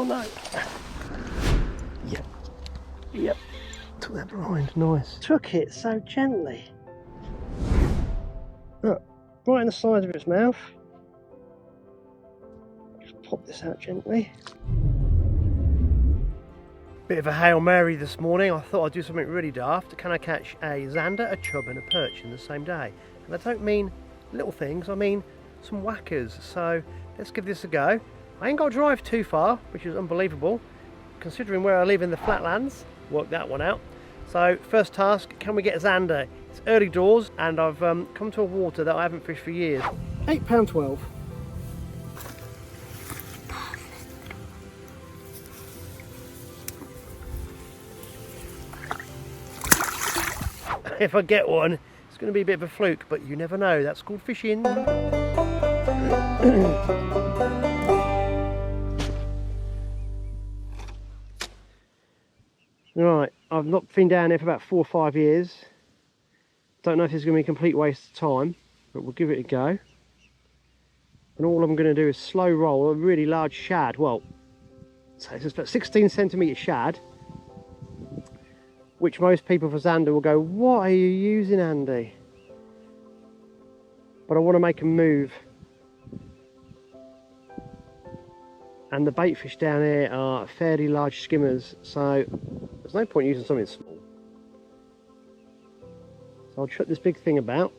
Oh no. Yep. Yep. Took that blind. Nice. Took it so gently. Look, right in the sides of its mouth. Just pop this out gently. Bit of a Hail Mary this morning. I thought I'd do something really daft. Can I catch a zander, a chub and a perch in the same day? And I don't mean little things, I mean some whackers. So let's give this a go. I ain't got to drive too far, which is unbelievable considering where I live in the flatlands. Work that one out. So first task, can we get a zander? It's early doors and I've come to a water that I haven't fished for years. £8.12. If I get one, it's going to be a bit of a fluke, but you never know. That's called fishing. Right, I've not been down here for about 4 or 5 years. Don't know if this is going to be a complete waste of time, but we'll give it a go. And all I'm going to do is slow roll a really large shad. Well, so it's about 16 centimetre shad, which most people for zander will go, what are you using, Andy? But I want to make a move. And the bait fish down here are fairly large skimmers, so there's no point using something small. So I'll chuck this big thing about.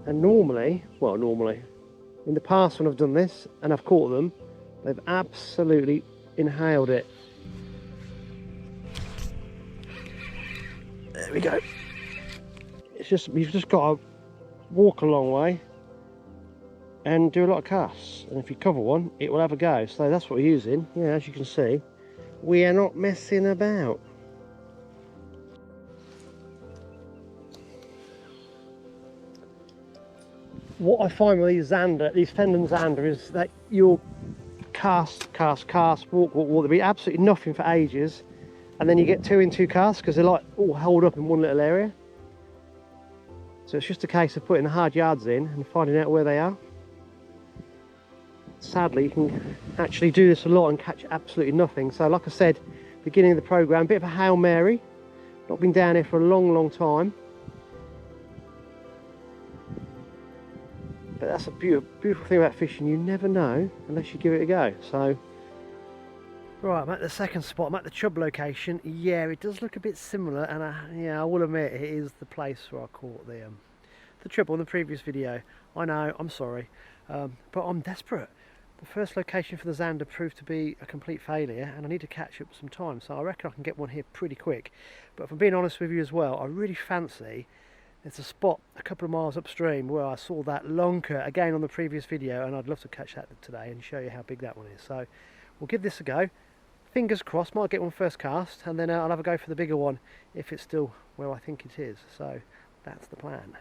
And normally, in the past when I've done this and I've caught them, they've absolutely inhaled it. There we go. It's just, you've just got to walk a long way and do a lot of casts, and if you cover one it will have a go. So that's what we're using. Yeah, as you can see, we are not messing about. What I find with these zander, these Fendon zander, is that you'll cast, walk, there'll be absolutely nothing for ages, and then you get 2 in 2 casts because they're like all held up in one little area. So it's just a case of putting the hard yards in and finding out where they are. Sadly, you can actually do this a lot and catch absolutely nothing. So like I said, beginning of the programme, a bit of a Hail Mary. Not been down here for a long time. But that's a beautiful thing about fishing. You never know unless you give it a go. So, right, I'm at the second spot. I'm at the chub location. Yeah, it does look a bit similar, and yeah, I will admit it is the place where I caught the chub on the previous video. I know, I'm sorry, but I'm desperate. The first location for the zander proved to be a complete failure, and I need to catch up some time, so I reckon I can get one here pretty quick. But if I'm being honest with you as well, I really fancy, there's a spot a couple of miles upstream where I saw that lunker again on the previous video, and I'd love to catch that today and show you how big that one is. So we'll give this a go. Fingers crossed, might get one first cast, and then I'll have a go for the bigger one if it's still where I think it is. So that's the plan.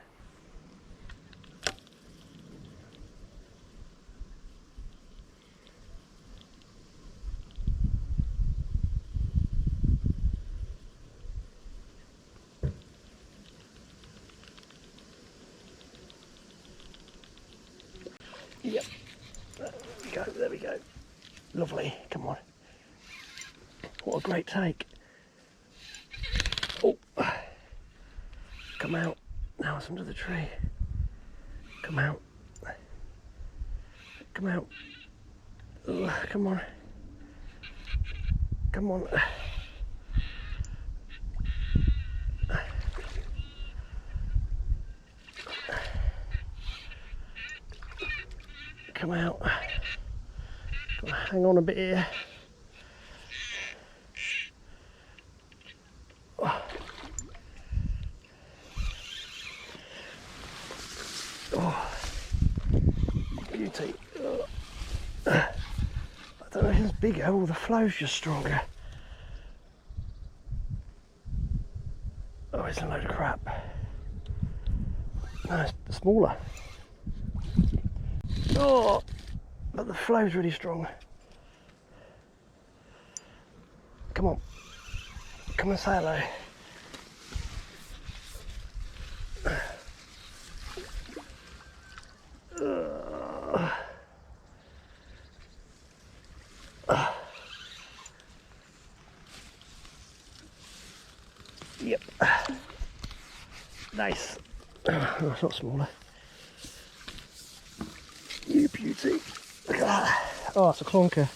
Yep, there we go, lovely, come on. What a great take. Oh, come out, now it's under the tree. Come out, come out. Ugh, come on, come on. Come out. Gotta hang on a bit here. Oh, beauty. I don't know if it's bigger or the flow's just stronger. Oh, it's a load of crap. No, it's smaller. Oh, but the flow's really strong. Come on, come and say hello. Nice. Oh, it's not smaller. You beauty. Look at that. Oh, it's a clunker.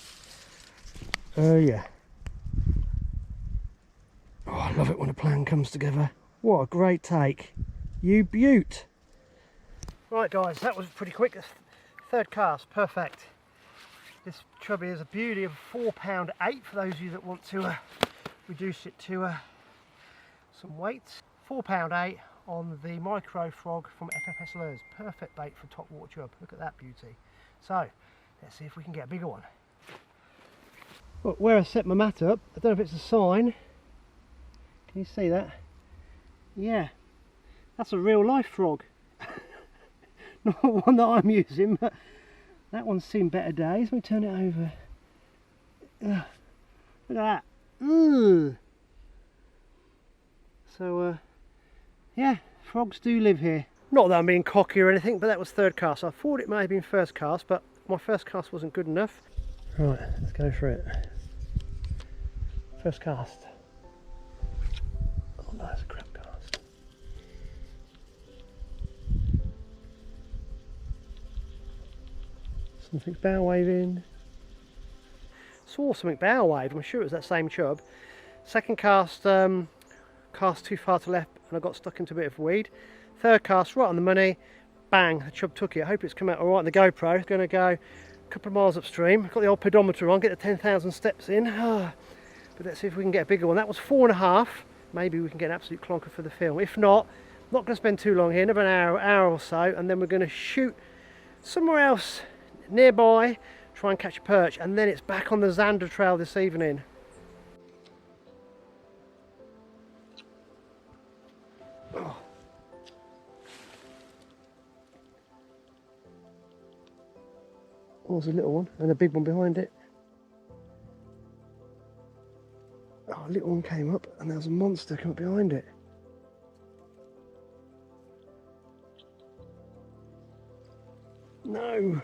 Oh yeah. Oh, I love it when a plan comes together. What a great take. You beaut. Right guys, that was pretty quick. Third cast, perfect. This chubby is a beauty of £4.8 for those of you that want to reduce it to some weights. £4.8 on the micro frog from FFS Lures. Perfect bait for top water chub. Look at that beauty. So let's see if we can get a bigger one. Well, where I set my mat up, I don't know if it's a sign. Can you see that? Yeah, that's a real life frog. Not one that I'm using, but that one's seen better days. Let me turn it over. Look at that. Ugh. So, yeah, frogs do live here. Not that I'm being cocky or anything, but that was third cast. I thought it may have been first cast, but my first cast wasn't good enough. Right, let's go for it. First cast. Oh no, it's a crap cast. Something's bow waving. Saw something bow wave, I'm sure it was that same chub. Second cast, cast too far to left and I got stuck into a bit of weed. Third cast, right on the money, bang, the chub took it. I hope it's come out alright on the GoPro. It's going to go a couple of miles upstream. Got the old pedometer on, get the 10,000 steps in. But let's see if we can get a bigger one. That was 4.5. Maybe we can get an absolute clonker for the film. If not, not going to spend too long here, another hour or so, and then we're going to shoot somewhere else nearby, try and catch a perch, and then it's back on the Zander trail this evening. Oh. Oh, there's a little one and a big one behind it. Oh, a little one came up and there was a monster come up behind it. No.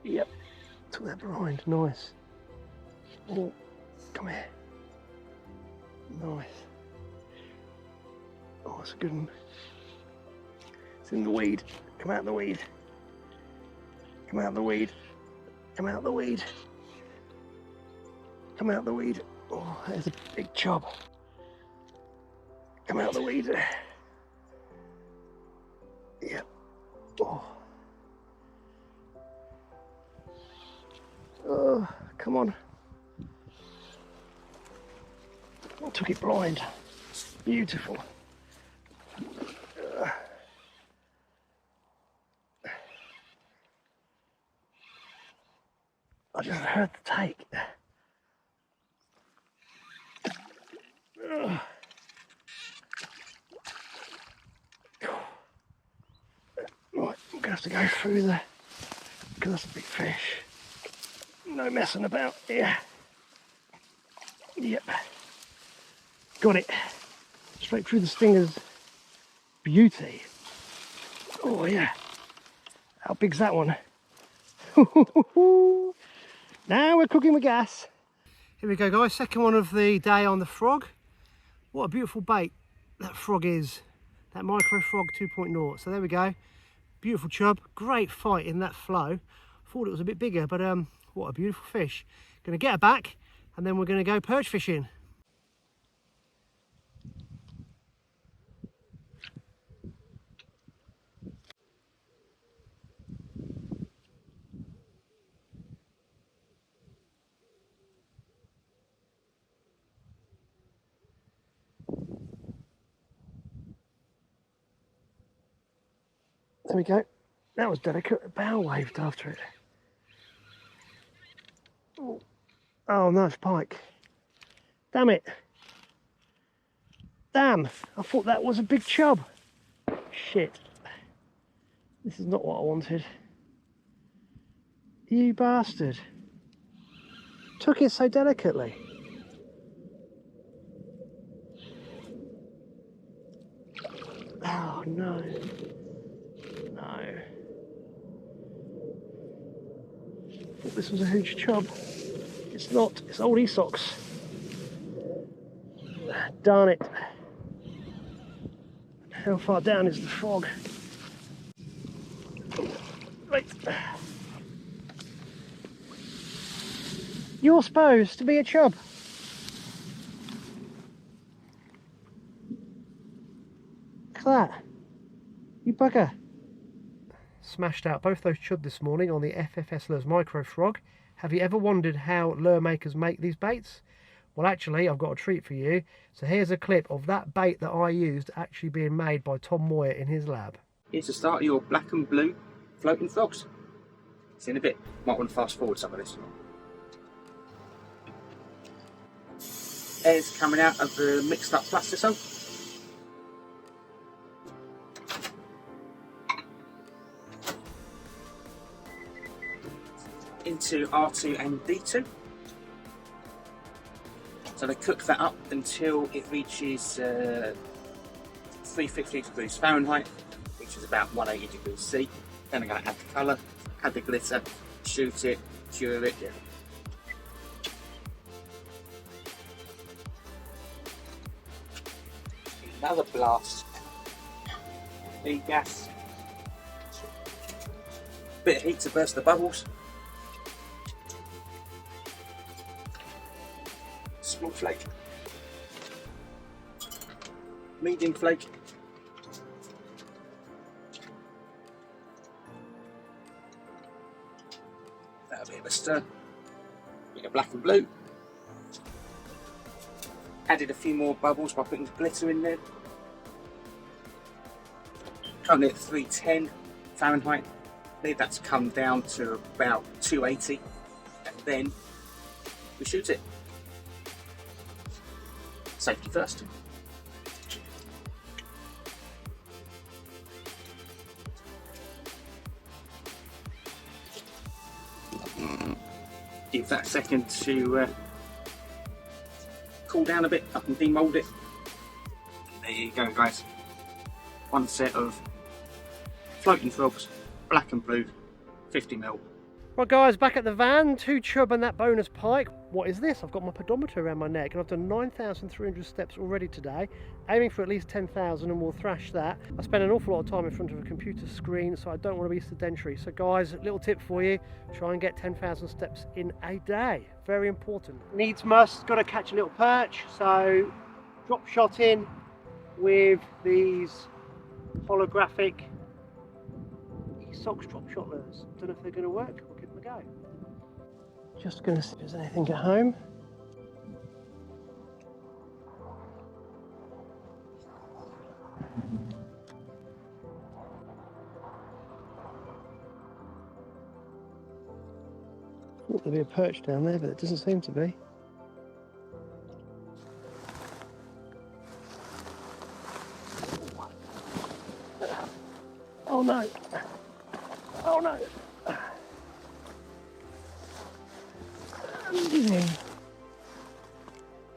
Yep, took that blind, nice. Oh, come here. Nice. Oh, that's a good one. It's in the weed. Come out the weed. Come out the weed. Come out the weed. Come out the weed. Oh, there's a big chub. Come out the weed. Yep. Oh. Oh, come on. I took it blind. Beautiful. I just heard the take. Right, I'm going to have to go through there because that's a big fish. No messing about here. Yep. Got it. Straight through the stinger's beauty. Oh yeah. How big's that one? Now we're cooking with gas. Here we go guys, second one of the day on the frog. What a beautiful bait that frog is. That micro frog 2.0. So there we go. Beautiful chub, great fight in that flow. Thought it was a bit bigger, but what a beautiful fish. Gonna get her back and then we're gonna go perch fishing. There we go. That was delicate. A bow waved after it. Oh, nice pike. Damn it. Damn, I thought that was a big chub. Shit. This is not what I wanted. You bastard. Took it so delicately. Oh no. No. I thought this was a huge chub. It's not, it's old Esox. Darn it. How far down is the frog? Right. You're supposed to be a chub. Look at that. You bugger. Smashed out both those chub this morning on the FFS Lures Micro Frog. Have you ever wondered how lure makers make these baits? Well, actually, I've got a treat for you. So here's a clip of that bait that I used actually being made by Tom Moyer in his lab. Here's the start of your black and blue floating frogs. See in a bit. Might want to fast forward some of this. Air's coming out of the mixed up plastisol. Into R2 and D2. So they cook that up until it reaches 350 degrees Fahrenheit, which is about 180 degrees C. Then I'm going to add the colour, add the glitter, shoot it, cure it. Another blast. The gas. Bit of heat to burst the bubbles. Small flake. Medium flake. That'll be a bit of a stir. Bit of black and blue. Added a few more bubbles by putting the glitter in there. Currently at 310 Fahrenheit. Need that to come down to about 280, and then we shoot it. Safety first. Give that a second to cool down a bit. I can demold it. There you go, guys. One set of floating frogs, black and blue, 50mm. Right guys, back at the van, 2 chub and that bonus pike. What is this? I've got my pedometer around my neck and I've done 9,300 steps already today, aiming for at least 10,000, and we'll thrash that. I spend an awful lot of time in front of a computer screen, so I don't want to be sedentary. So guys, little tip for you, try and get 10,000 steps in a day. Very important. Needs must, got to catch a little perch, so drop shot in with these holographic Esox drop shot lures. Don't know if they're going to work. We'll give them a go. Just going to see if there's anything at home. Thought there'd be a perch down there, but it doesn't seem to be. Oh no! Oh no!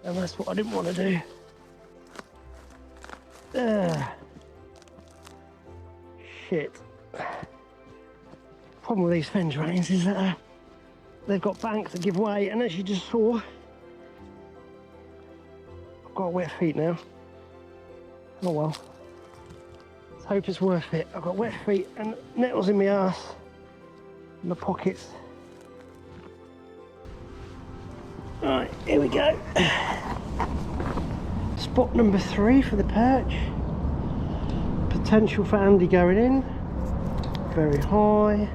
And that's what I didn't want to do. Shit. Problem with these fin drains is that they've got banks that give way, and as you just saw, I've got wet feet now. Oh well. Let's hope it's worth it. I've got wet feet and nettles in my arse, in my pockets. Right, here we go. Spot number 3 for the perch. Potential for Andy going in. Very high.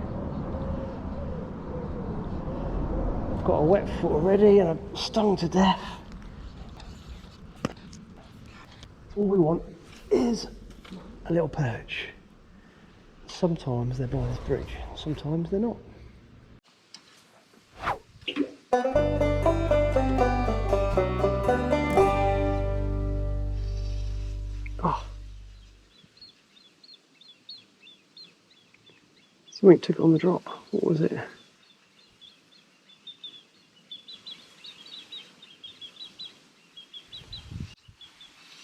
I've got a wet foot already and I'm stung to death. All we want is a little perch. Sometimes they're by this bridge, sometimes they're not. Something took it on the drop. What was it?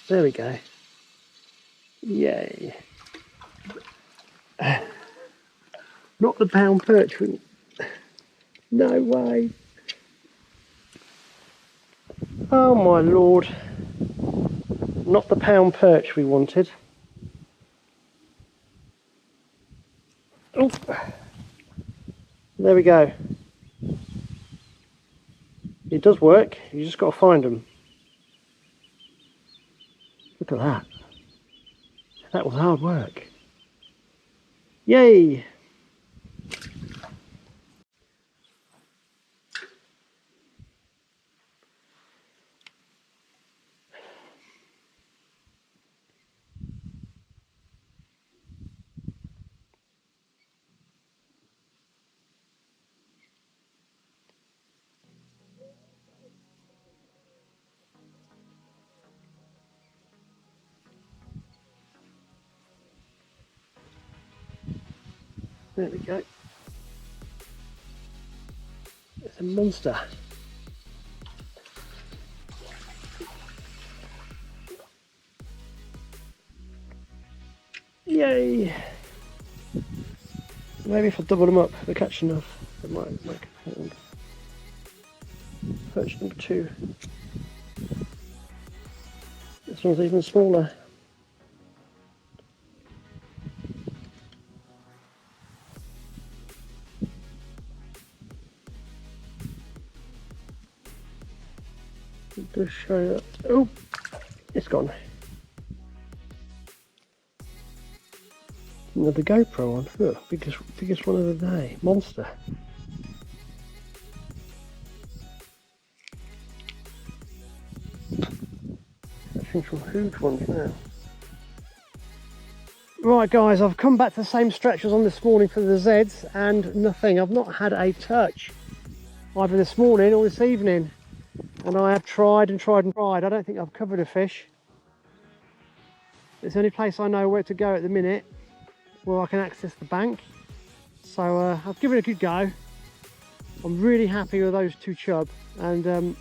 There we go. Yay. Not the pound perch. No way. Oh my lord. Not the pound perch we wanted. Oh. There we go. It does work. You just got to find them. Look at that. That was hard work. Yay! There we go. It's a monster. Yay! Maybe if I double them up, they're catching enough. It might make a pound. Perch number 2. This one's even smaller. Just show you that. Oh, it's gone. Another GoPro one. Look, biggest one of the day. Monster. I think some huge ones now. Right guys, I've come back to the same stretch as on this morning for the Zeds and nothing. I've not had a touch either this morning or this evening. And I have tried and tried and tried. I don't think I've covered a fish. It's the only place I know where to go at the minute where I can access the bank. So I've given it a good go. I'm really happy with those 2 chub. And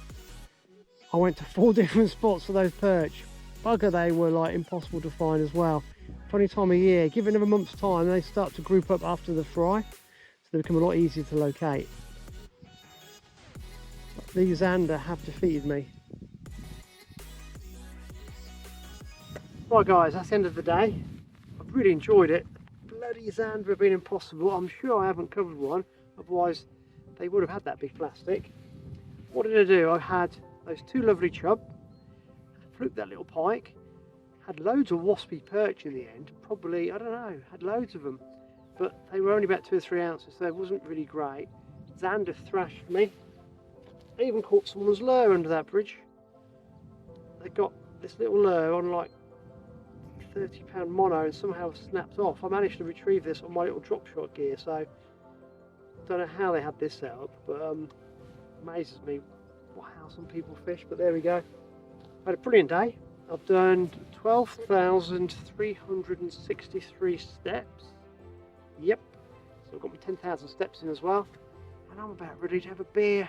I went to 4 different spots for those perch. Bugger, they were like impossible to find as well. Funny time of year. Give it another month's time, they start to group up after the fry. So they become a lot easier to locate. These Zander have defeated me. Right guys, that's the end of the day. I've really enjoyed it. Bloody Zander have been impossible. I'm sure I haven't covered one, otherwise they would have had that big plastic. What did I do? I had those 2 lovely chub, fluked that little pike, had loads of waspy perch in the end, probably, I don't know, had loads of them, but they were only about 2 or 3 ounces, so it wasn't really great. Zander thrashed me. I even caught someone's lure under that bridge. They got this little lure on like 30-pound mono and somehow snapped off. I managed to retrieve this on my little drop shot gear, so don't know how they had this set up, but amazes me how some people fish, but there we go. I had a brilliant day. I've done 12,363 steps. Yep, so I've got my 10,000 steps in as well, and I'm about ready to have a beer.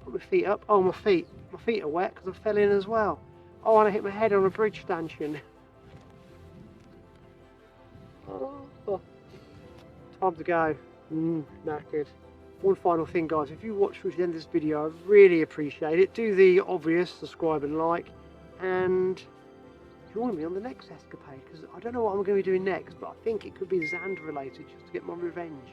Put my feet up. Oh, my feet are wet because I fell in as well. Oh, and I hit my head on a bridge stanchion. Oh, time to go. Knackered. One final thing guys, if you watch through to the end of this video, I really appreciate it. Do the obvious, subscribe and like, and join me on the next escapade, because I don't know what I'm going to be doing next, but I think it could be Zander related, just to get my revenge.